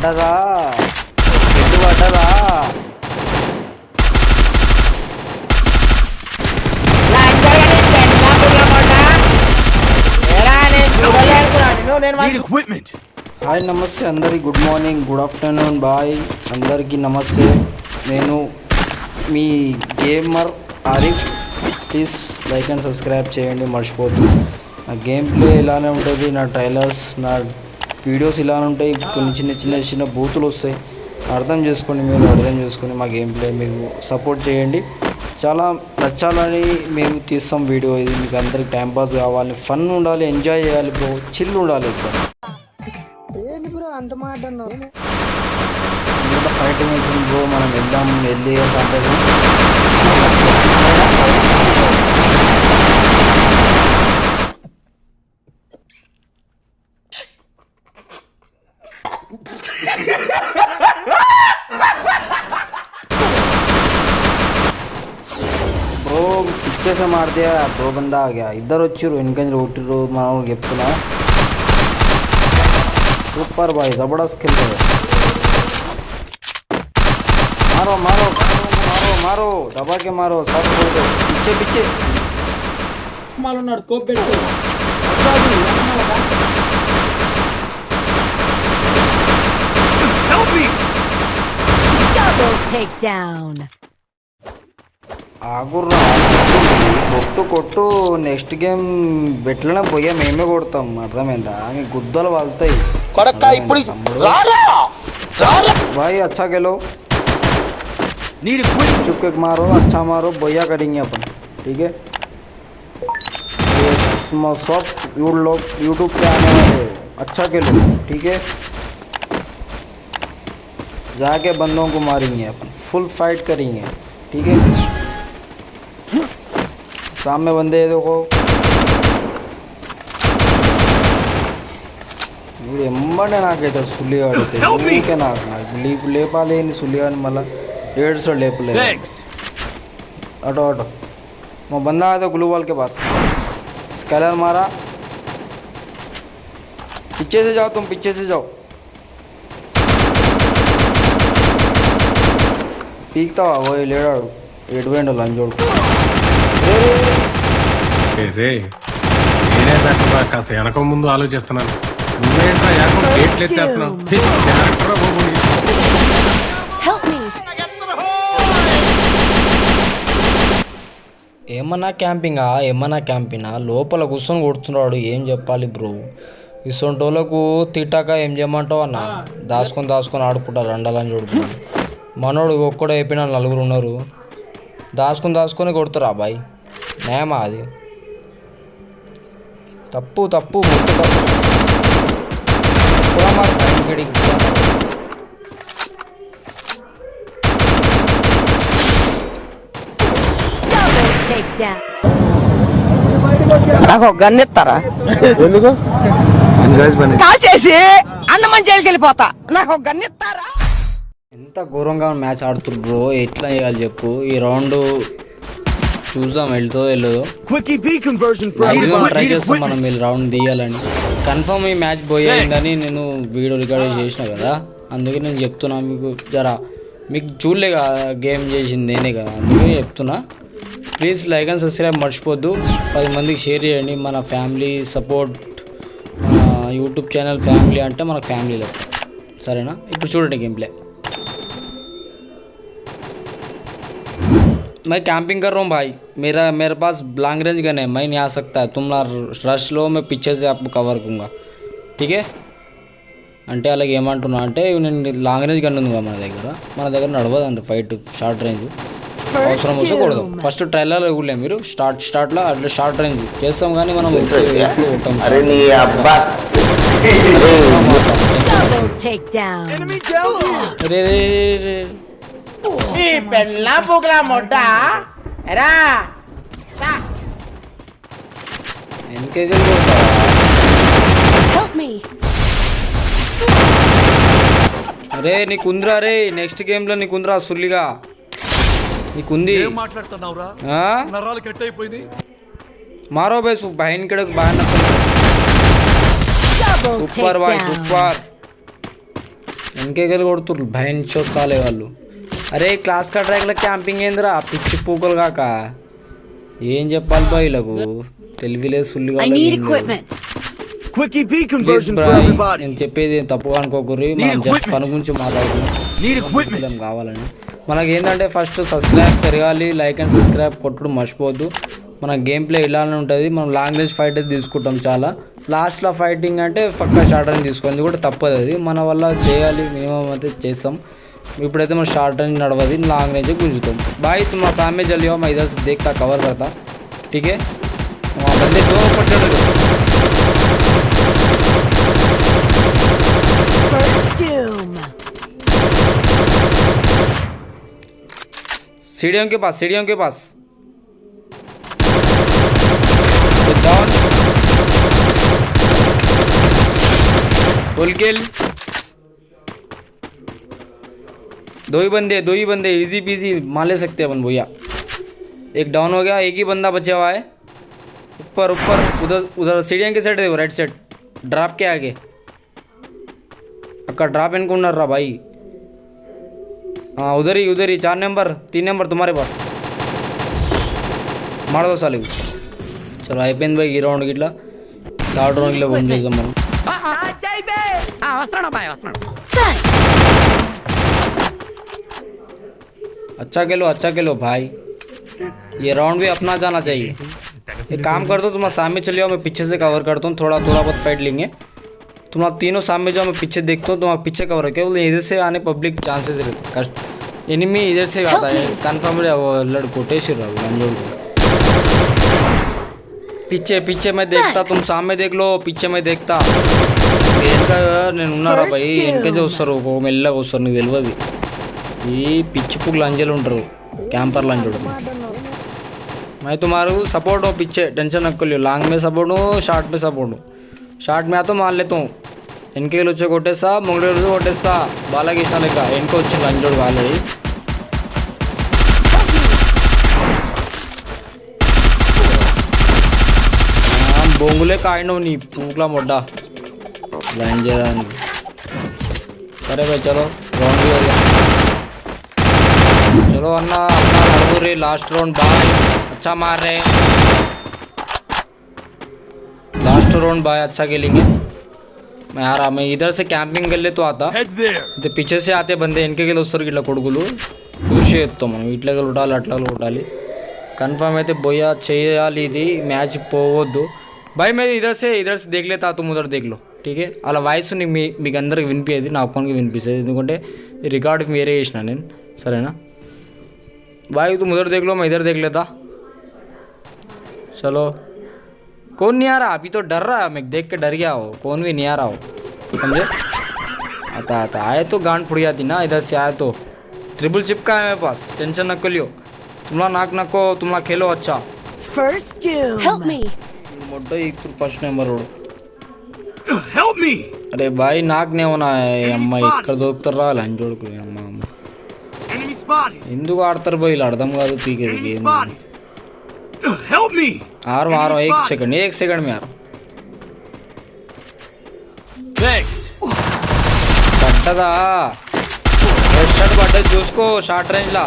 పడ్డదా ఎటు పడ్డదా హాయ్ నమస్తే అందరికి good morning good afternoon bye అందరికీ నమస్తే. నేను మీ gamer Arif. Please like and subscribe చేయండి మర్చిపోద్దు. నా గేమ్ ప్లే ఇలానే ఉంటుంది, నా ట్రైలర్స్ నా వీడియోస్ ఇలానే ఉంటాయి. కొన్ని చిన్న బూతులు వస్తాయి, అర్థం చేసుకోండి. మీరు అర్థం చేసుకొని మా గేమ్ ప్లే మీకు సపోర్ట్ చేయండి. చాలా నచ్చాలని మేము తీస్తాం వీడియో. ఇది మీకు అందరికి టైంపాస్ కావాలి, ఫన్ ఉండాలి, ఎంజాయ్ చేయాలి బ్రో, చిల్ ఉండాలి. ఇక్కడ ఏంటి బ్రో అంత మాట అన్నావు? ఫైటింగ్ అవుతుంది బ్రో, మనం వెళ్ళి బ్రో పిక్చర్స్ మాడితే బ్రో బందా ఆగా ఇద్దరు వచ్చిర్రు, వెనకంజలు కొట్టిర్రు. మనం చెప్తున్నా సూపర్ బాయ్, జబర్దస్త్ खेलते मारो मारो मारो मारो दबा के मारो, सब दो पीछे पीछे మాలున్నాడు కోప్ పెట్టు. Double takedown. ఆగుర్రా కొట్టు నెక్స్ట్ గేమ్ బెట్లనే పోయా మేమే కొడతాం, అర్థమైందా? మీ గుద్దలు వాళ్తాయి भाई. अच्छा खेलो, चुप के मारो, अच्छा मारो, बोया करेंगे अपन, ठीक है? सब लोग यूट्यूब पे आने वाले, अच्छा खेलो, ठीक है? जाके बंदों को मारेंगे अपन, फुल फाइट करेंगे, ठीक है? सामने बंदे देखो, ఎంబడే నాకైతే సుల్లి ఆడితే ఊరికే నాకు లేపాలేని సుల్లి అని మళ్ళీ 150 లేపలేదు. ऑटो मैं बंदा आया था ग्लू वॉल के पास, स्कैलर मारा. पीछे से जाओ, तुम पीछे से जाओ. पीकता हुआ वही लेडाడు ఎటువేండు లంజోడు. కాస్త వెనక ముందు ఆలోచిస్తున్నాను. ఏమన్నా క్యాంపింగా లోపల కూర్చొని కొడుతున్నాడు. ఏం చెప్పాలి బ్రో, ఇసొంటోళ్ళకు తిట్టాక ఏం చేయమంటావు అన్న? దాచుకొని ఆడుకుంటారు అండాలని చూడుకున్నాడు. మనోడు ఒక్కడే అయిపోయినా 4 ఉన్నారు, దాచుకొని కొడుతారు. అబ్బాయి నేమా అది? తప్పు మొత్తం తప్పు. నాకు ఒక గన్ ఇస్తారా? ఎందుకు కాల్ చేసి అన్నమని జైలుకి వెళ్ళిపోతా. నాకు ఒక గన్ ఇస్తారా? ఎంత ఘోరంగా మ్యాచ్ ఆడుతున్నారు బ్రో, ఎట్లా చేయాలి చెప్పు? ఈ రౌండ్ చూద్దాం, వెళ్ళదో ట్రై చేస్తాం మనం ఈ రౌండ్ తీయాలని. కన్ఫర్మ్ ఈ మ్యాచ్ పోయిందని నేను వీడియో రికార్డ్ చేసిన కదా, అందుకే నేను చెప్తున్నా మీకు. మీకు చూడలేగా గేమ్ చేసింది నేనే కదా, అందుకే చెప్తున్నా. ప్లీజ్ లైక్ అండ్ సబ్స్క్రైబ్ మర్చిపోద్దు. 10 మందికి షేర్ చేయండి. మన family support, YouTube channel family అంటే మన ఫ్యామిలీలో, సరేనా? ఇప్పుడు చూడండి గేమ్ ప్లే. मैं कैंपिंग कर रहा हूँ भाई, मेरे पास लॉन्ग रेंज गन है, मैं नहीं आ सकता. तुम रश लो, मैं पीछे से आपको कवर करूँगा, ठीक है? అంటే అలాగే ఏమంటున్నా అంటే నేను లాంగ్ రేంజ్ గన్ ఉంది మన దగ్గర నడవదండి ఫైట్. షార్ట్ రేంజ్ అవసరం వస్తే కొడదాం. ఫస్ట్ ట్రైలర్ కూడా మీరు స్టార్ట్లో అట్లా షార్ట్ రేంజ్ చేస్తాం, కానీ మనం అరే నీకుందిరా రే, నెక్స్ట్ గేమ్లో నీకుందిరా సుల్లిగా, నీకుంది. मारो भाई बहन के बाहर ऊपर भाई ऊपर వెనకేకలు కొడుతుర్రు భయం చాలే వాళ్ళు. అరే క్లాస్ కా ట్రాక్లో క్యాంపింగ్ ఏందిరా పిచ్చి పూకలు కాక ఏం చెప్పాలి బా వీళ్ళకు తెలివిలేదు సుల్లి నేను చెప్పేది తప్పుగా అనుకోకూరి మనం జస్ట్ పని గురించి మాట్లాడుతున్నాం కావాలని. మనకి ఏంటంటే ఫస్ట్ సబ్స్క్రైబ్ పెరగాలి, లైక్ అండ్ సబ్స్క్రైబ్ కొట్టడం మర్చిపోవద్దు. మన గేమ్ ప్లే ఇలానే ఉంటుంది. మనం లాంగ్ రేంజ్ ఫైట్ అయితే తీసుకుంటాం చాలా. లాస్ట్లో ఫైటింగ్ అంటే పక్కా షార్ట్ రేంజ్ తీసుకోవాలి కూడా తప్పదు, అది మన వల్ల చేయాలి, మినిమం అయితే చేస్తాం. इपड़े मैं शॉर्ट रेंज नड़वदी लॉन्ग रेंज गुंजता हूँ भाई. तुम सामने चलियो मैं इधर से देखता कवर करता ठीक है. वहाँ बंदे दो ऊपर चढ़ गए. सीढ़ियों के पास डाउन फुल किल. दो ही बंदे इजी पीजी मार ले सकते हैं अपन भैया. एक डाउन हो गया, एक ही बंदा बचा हुआ है ऊपर उधर सीढ़ियाँ के साइड देखो, राइट साइड ड्रॉप के आगे अक्का ड्रॉप इनको नर रहा भाई. हाँ उधर ही 4 नंबर 3 नंबर तुम्हारे पास मार दो साले. चलो అయిపోయింది भाई ఈ రౌండ్ గిట్లా థర్డ్ రౌండ్ గిట్లా విన్ చేద్దాం మనం. अच्छा खेलो भाई, ये राउंड भी अपना जाना चाहिए. एक काम कर दो तुम सामने चले जाओ, मैं पीछे से कवर करता हूँ. थोड़ा बहुत फाइट लेंगे. तुम तीनों सामने जाओ, मैं पीछे देखता हूँ. तुम पीछे कवर है केवल इधर से आने पब्लिक चांसेस कष्ट एनिमी इधर से आता है कन्फर्म लड़को टेस्ट पीछे मैं देखता, तुम सामने देख लो. पीछे मैं देखता నేనున్నారా भाई వెనకే వస్తారు మెల్లగా వస్తారు. నీకు తెలియదు ఈ పిచ్చి పుక్ లంజలు ఉంటారు कैंपर लंजोड़. मैं तुम्हारे सपोर्ट हो पीछे, टेंशन रख लियो. लॉन्ग में सपोर्ट हूँ, शॉर्ट में सपोर्ट हूँ. शॉर्ट में आता मार लेता हूँ. इनके వచ్చే కొట్టేస్తా, ముంగడే కొట్టేస్తా. బాలకృష్ణ లెక్క వెనక వచ్చి లంజోడు ఆల్రెడీ. బొంగులే కాయను నీ పూక్లా మొడ్డ లంజరాని. సరే भाई चलो राउंड भी हो गया. चलो अन्ना अपना लास्ट राउंड बाय. अच्छा मार रहे हैं लास्ट राउंड बाय, अच्छा खेलेंगे. मैं आ रहा, मैं इधर से कैंपिंग कर ले तो आता. तो पीछे से आते बंदे इनके వస్తారు ఇట్లా కొడుకులు చూసి ఎత్తాం మనం. ఇట్లా కొట్టాలి అట్లా కొట్టాలి కన్ఫర్మ్ అయితే బోయా చేయాలి. ఇది మ్యాచ్ పోవద్దు भाई. मैं इधर से देख लेता, तुम उधर देख लो ठीक है. అలా వాయిస్ మీకు అందరికి వినిపించేది, నా ఒక్కనికి వినిపిస్తుంది ఎందుకంటే రికార్డ్ వేరే చేసిన నేను. సరేనా भाई तुम उधर देख लो, मैं इधर देख लेता. चलो कौन नहीं आ रहा अभी, तो डर रहा है. मैं देख के डर गया हो, कौन भी नहीं आ रहा हो समझे. आता आए तो गांड फुड़ जाती ना. इधर से आए तो ट्रिपल चिपका है मेरे पास, टेंशन न लियो. तुम्हारा नाक नको, तुम्हारा खेलो अच्छा. First help me. मोटो एक first number road. Help me. अरे भाई नाक नहीं होना है अम्मा ఇక్కడ దొరుకుతారా లంజోడుకు అమ్మ అమ్మ. ఎందుకు ఆడతారు బాయ్ ఇలా అర్థం కాదు పీకేది గేమ్. ఆరు एक सेकंड में यार పడ్డదా. రెడ్ షాట్ పడ్డది చూసుకో షార్ట్ రేంజ్ లా.